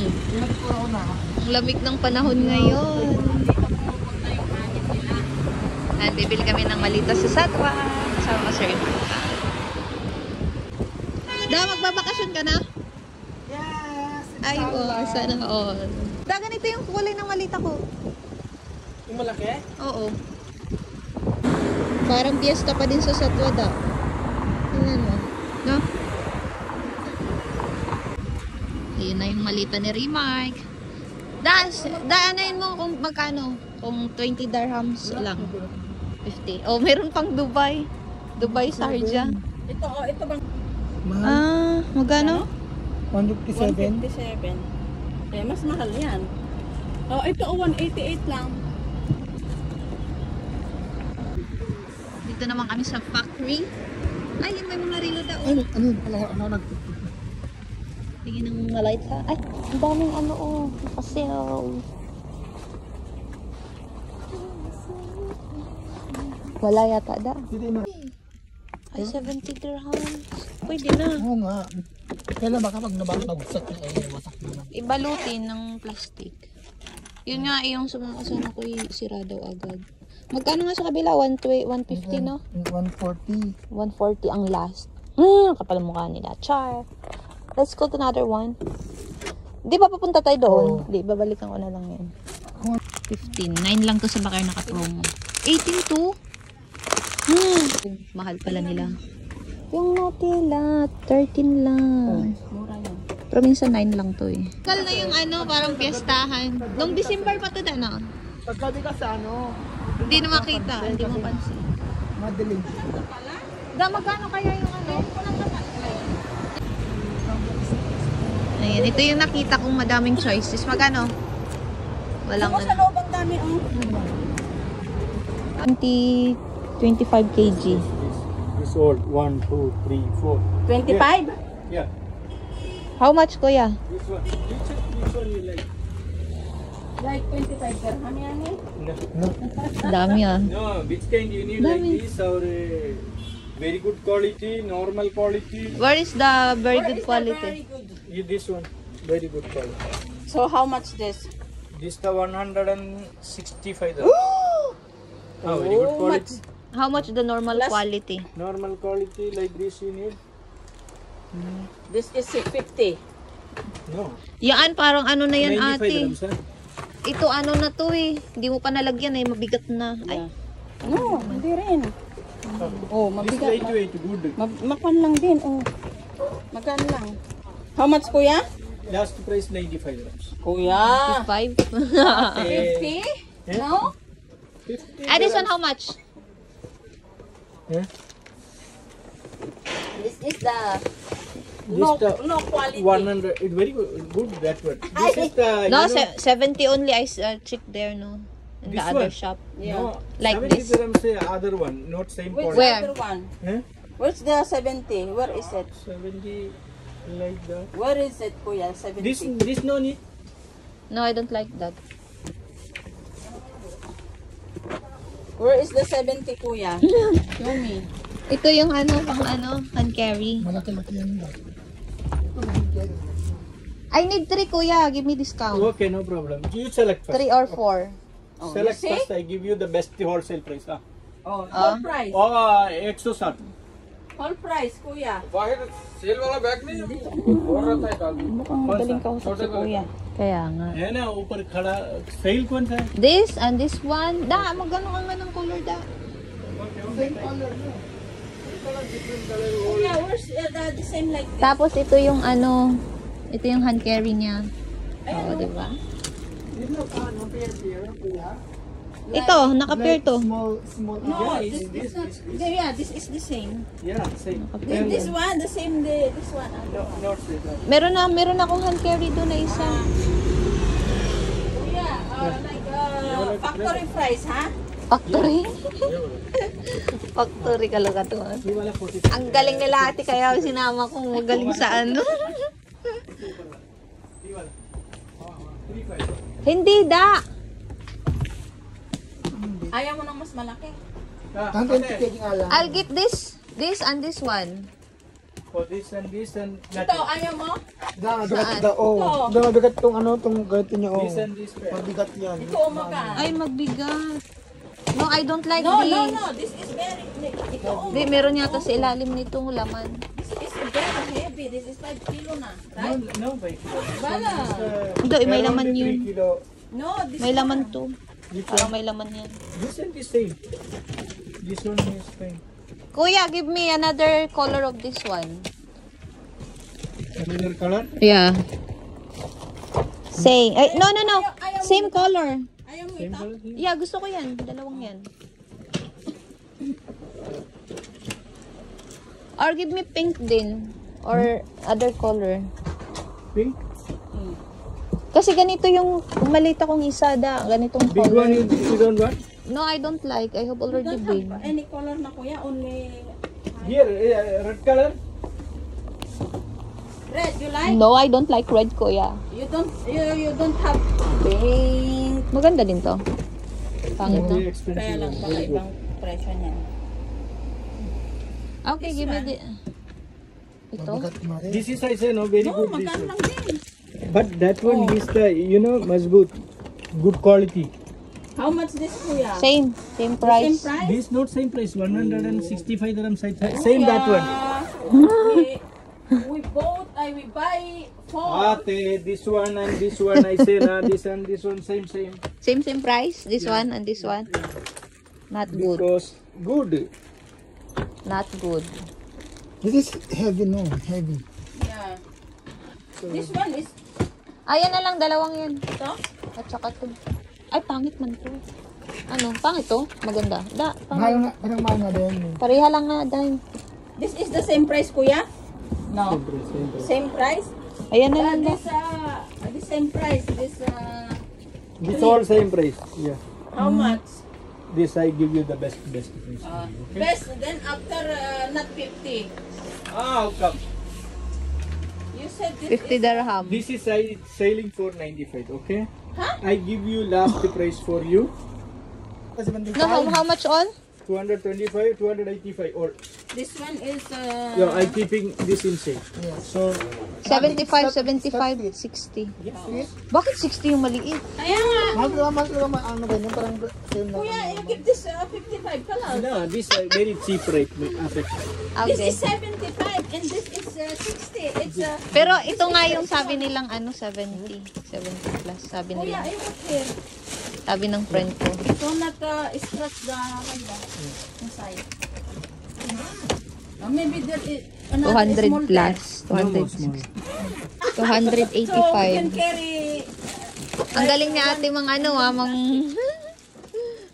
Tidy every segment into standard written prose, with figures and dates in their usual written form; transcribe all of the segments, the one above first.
Ang lamig ng panahon ngayon. At bibili kami ng malita sa Satwa. Kasama ko Sir Marta. Magbabakasyon ka na? Yes! Ay, sana all. Ganito yung kulay ng malita ko. Yung malaki? Oo. Parang piyesta pa din sa Satwa da. Tingnan mo. No? Ayun na yung malita ni Remark. Daanayin mo kung magkano. Kung 20 dirhams lang. 50. Oh, meron pang Dubai. Dubai Sharjah. Ito bang? Magkano? 157. 157. Eh, mas mahal yan. Oh, ito 188 lang. Dito naman kami sa factory. Ay, may mga relo daw. Ano? Tingin ng mga lights ha. Ay, ang daming pasel. Wala yata da. Ay, 70 dirhams. Pwede na. Oo nga. Kailan baka pag nabagsak na wasak na. Ibalutin ng plastic. Yun nga, yung sumakasama ko sira daw agad. Magkano nga sa kabila? 150, no? 140. 140 ang last. Kapal mukha nila. Char. Let's go to another one. Di ba papunta tayo doon? Di, babalikan ko na lang yan. 15. 9 lang to sa Bakar naka-promo. 18 to? Mahal pala nila. Yung Nutella, 13 lang. Mura yan. Pero minsan 9 lang to eh. Kal na yung parang piyestahan. Noong December pa to na. Pagkabi ka sa Hindi na makita. Hindi mo pansin. madilim. Magkano kaya yung Ayan, ito yung nakita kong madaming choices. Magkano? Walang Sa loob ang dami, 25 kg. This old 1, 2, 3, 4. 25? Yeah. How much, kuya? This one. Which one you like? Like 25 dirham yan eh. No. Dami No, which kind you need like this or very good quality, normal quality? Where is the very good Very quality? good. This one, very good quality. So how much this? This the 165. Oh, very good quality. How much the normal quality? Normal quality like this you need? This is 50. No. Yan, parang ano na yan 95 ate. grams, huh? Ito ano na to eh. Hindi mo pa nalagyan eh. Mabigat na. Ay. No, hindi rin. Oh, This mabigat. lightweight, good. Makan lang din, Magkano lang? How much, kuya? Last price 95 grams. Kuya. 5. 50? No? 50 This one how much? Yeah. This is the This the no quality. 100. It's very good that one. This is the No, you know, 70 only. I checked there, no? In the This other one? shop. no, Like 70 this. dirhams say other one, not same Which quality. Where? other one? Huh? Where's the 70? Where is it? 70 like that. Where is it, kuya? 70. This no need. No, I don't like that. Where is the 70, kuya? Show me. Ito yung pang hand carry. Malaki-laki yan. I need 3, kuya. Give me discount. Okay, no problem. You select first. 3 or 4. Oh, Select you see? first. I give you the best wholesale price. Oh, whole price. Oh, 160. Whole price, kuya. Mukhang magaling ka usap si kuya. Kaya nga. है ना ऊपर खड़ा सेल कौन सा है? This and this one. Magano ang ng color da. Kuya, where's the same like this? Tapos ito yung ito yung hand carry niya. Oo, di ba? Ito, naka-pair to. Small. No, this is the same. Yeah, same. This one, the same, this one. No, not same. Meron akong hand carry doon na isa. Kuya, like factory price, ha? Factory? Factory kalaga to. ये वाला 40. Ang galing nila ate kaya sinama ko magaling sa Hindi da. Ayaw mo ng mas malaki. Ang 20 kg nga lang. I'll get this and this one. For this and Ito, ayaw mo? Mabigat tong ano, tong ganito niya. This and this pair. Mabigat yan. Ito umaga. Ay, magbigat. No, I don't like No, this. no, no. This is very, ito Di, meron yata sa ilalim nitong laman. This is very heavy. This is 5 kilo na. Right? No, by kilo. Bala. Hindi, may laman Around yun. 3 kilo. No, this May is laman to. Parang may laman yan. This and this same. This one is fine. Kuya, give me another color of this one. Another color? Yeah. Same. Ay, no, no, no. Same color. ayaw mo Same ito. color? Yeah, gusto ko yan. Dalawang yan. Or give me pink din. Or other color. Pink? Kasi ganito yung maliit akong isa da. Ganitong Big color. one you don't want? No, I don't like. I have You already don't big. have any color na kuya. Only Here, red color? red. You like? No, I don't like red, kuya. You don't have pink. Maganda din to. Pangit Very na. expensive. Kaya lang baka Very good. ibang presyo niya. Okay, give me the... Ito? Mabigat mare. This is I say no, very No, good this magkano one. lang din. But that one is the, you know, mazboot. Good quality. How much this kuya? Same. Same Same price. price? This not same price, 165 dirham same that one. We buy 4. Ate, this one and this one I say na, this and this one same. Same price. This one and this one. Not good. Because good. Not good. This is heavy, no? Heavy. Yeah. This one is Ayan na lang, dalawang yan. ito. At saka to. Ay, pangit man to. Ano? Pangit to? Maganda. Da, Mahal pangit. nga, parang mahal nga din. Pareha lang nga, dahil. This is the same price kuya? No. Same price. Same price? Ayan na lang. Da. This same price. This all same price. Yeah. How much? This I give you the best price. Best then after not 50. Okay. You said this 50 dirham. This is I selling for 95. Okay. Huh? I give you last price for you. Kasi banding No, how much all? 225, 285 or this one is yeah, I keeping this in sale. So 75, 75, 60. Bakit 60 yung maliit? kaya nga. mahal ka ano ganyan, parang same na. Kuya, you give this 55 ka lang. no, this very cheap rate. This Okay. is 75 and this is 60. It's Pero ito nga yung sabi nilang ano, 70. 70 plus. Sabi kuya, nila. I want here. Sabi ng friend ko. So not scratch the inside. Maybe there is another 200 small plus. there. 200. So you can 285. carry. Ang galing ni ate mang ano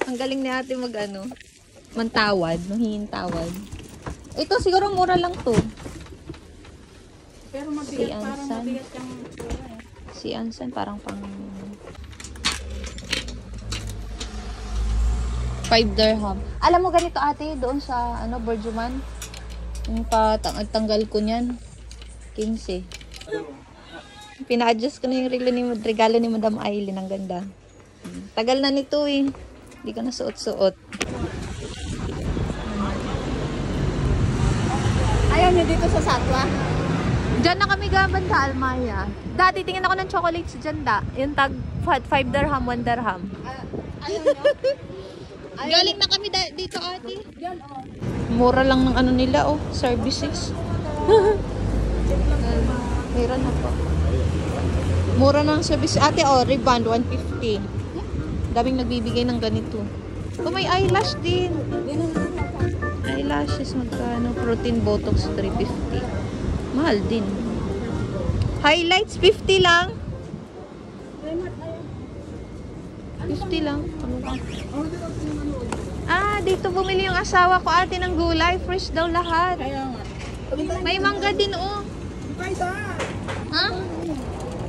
ang galing ni ate mag ano, mantawad, hingin tawad. Ito siguro mura lang to. Pero Si mabigat, parang Ansan. mabigat yung Si Ansan parang pang 5 dirham. Alam mo ganito ate, doon sa ano Burjuman, yung patanggal ko niyan 15. Pina-adjust ko na yung regalo ni Madam Aileen. Ang ganda. Tagal na nito eh. Hindi ko na suot-suot. Ayaw niyo dito sa Satwa? Diyan na kami gaban sa Almaya. Dati tingin ako ng chocolates dyan da. Yung tag 5 dirham, 1 dirham. Ayaw niyo? Galing na kami dito ate. Yan, oh. Mura lang ng ano nila oh. Services. Meron na po. Mura ng service. Ate, oh, reband, 150. Daming nagbibigay ng ganito. Oh, may eyelash din. Eyelashes, magkano? Protein Botox, 350. Mahal din. Highlights, 50 lang. 50 lang. Ano ba? Ah, dito bumili yung asawa ko ate ng gulay. Fresh daw lahat. Kaya nga. May mangga din, oh. Ha?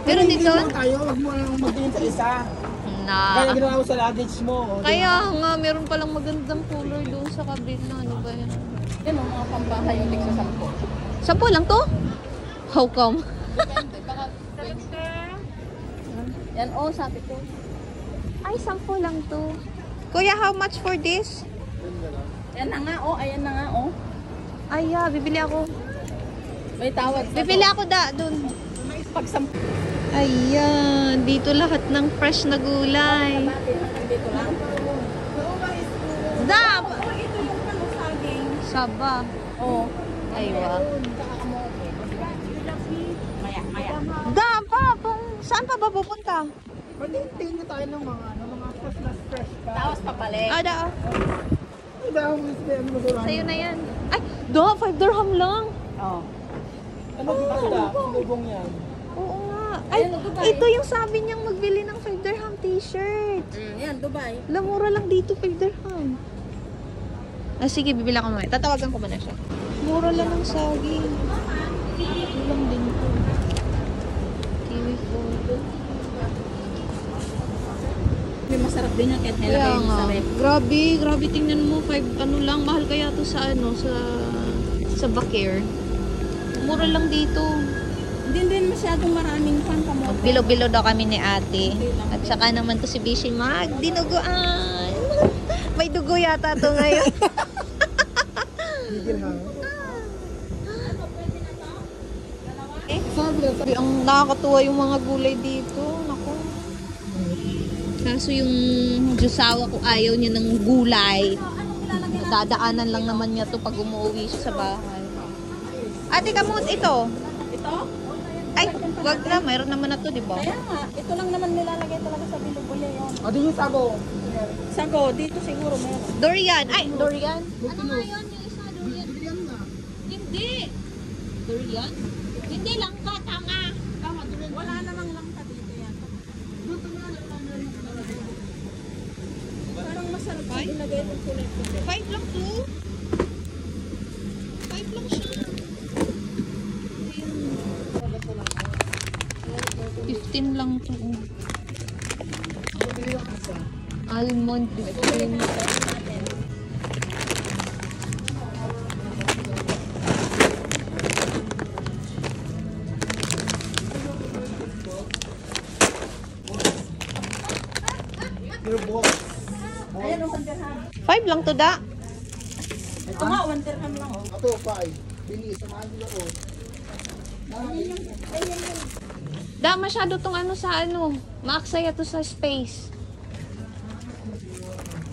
Meron dito? Tayo, wag mo lang magtingin sa isa. Na. Kaya ginawa ko sa luggage mo. Kaya nga, meron palang magandang color doon sa kabila. Ano ba yan? Yan ang mga pambahay yung tigsa 10. 10 lang to? How come? Yan, oh, sabi ko. Ay, 10 lang to. Kuya, how much for this? Yan na nga, oh, ayan na nga, oh. Ay, bibili ako. May tawad na Bibili ako da, doon. Pag Ayan, dito lahat ng fresh na gulay. dito lang. Dap! Ito yung ano, saging. Saba. Oo. Aywa. Maya. Dap pa! Saan pa ba pupunta? Pag-tingin na tayo ng mga fresh pa. Tapos papalit. Da. Ay, dahil mo sa ano mo Sa'yo na yan. Ay, da! 5 dirham lang. Oo. Ano ba sila? Sinubong yan. Oo nga. Ay, ito yung sabi niyang magbili ng 5 dirham t-shirt. Yan, Dubai. Lamura lang dito, 5 dirham. Ah, sige, bibila ko muna. Tatawagan ko muna siya. Mura lang ang saging. Ito lang din ko. Kiwi food. May masarap din yan kahit Kaya nilagay mo nga. sa rep. Grabe, tingnan mo. 5, ano lang, mahal kaya to sa, sa Bakir. Mura lang dito. Hindi din masyadong maraming pan kamote. Bilo-bilo daw kami ni ate. At saka naman to si Bishi Mag. Dinuguan. May dugo yata to ngayon. Gigil ha. Sabi, ang nakakatuwa yung mga gulay dito. Naku. Kaso yung Diyosawa ko ayaw niya ng gulay. Dadaanan lang naman niya to pag umuwi siya sa bahay. Ate, kamot ito. Ito? Ay, wag na. Mayroon naman na to, di ba? Kaya nga. Ito lang naman nilalagay talaga sa bilubuli yun. O, di yung sago. Sago, dito siguro meron. Durian. Ay, durian. Ano nga yun? Yung isa, durian. Bigyan na. Hindi. Durian? Hindi lang ka, tanga. Tama, durian. Wala namang langka dito yan. Parang masarap sa ilagay itong kulay-kulay. 5 lang to. 5 lang siya. 15 lang to. Almond 15. Your box. Ayan, 1 dirham. 5 lang to, da. Ito nga, 1 dirham lang. Oh. Ito, 5. Bilis, samahan nila o. Da, masyado tong ano sa ano. Maaksaya to sa space.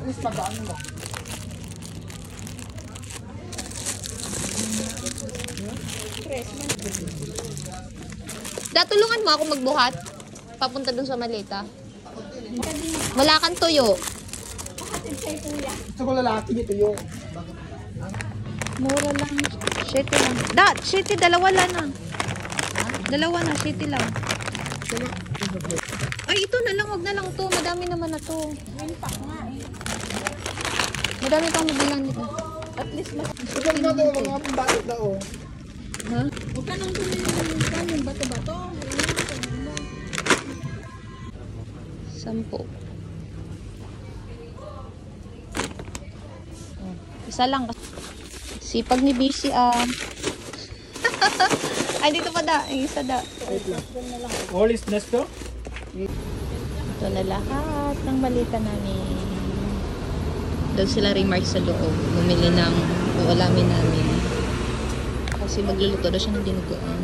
At least magaan mo. Da, tulungan mo ako magbuhat. Papunta dun sa maleta. Wala kang tuyo. Gusto ko lalaki dito yung. Mura lang. Shitty lang. Da, shitty, dalawa lang na. Dalawa na, shitty lang. Ay, ito na lang, wag na lang to. Madami naman na to. Green pack nga eh. Madami pang mabilan dito. At least mas... Ito naman daw, mga pambalit na o. Ha? Huwag ka nang tumili yung bato-bato. 10. Oh, isa lang. Sipag ni Bishi ah. Ay, dito pa da. Ay, isa da. All is nesto? Ito na lahat ng balita namin. Doon sila remark sa loob. Bumili ng uulamin namin. Kasi magluluto daw siya ng dinuguan.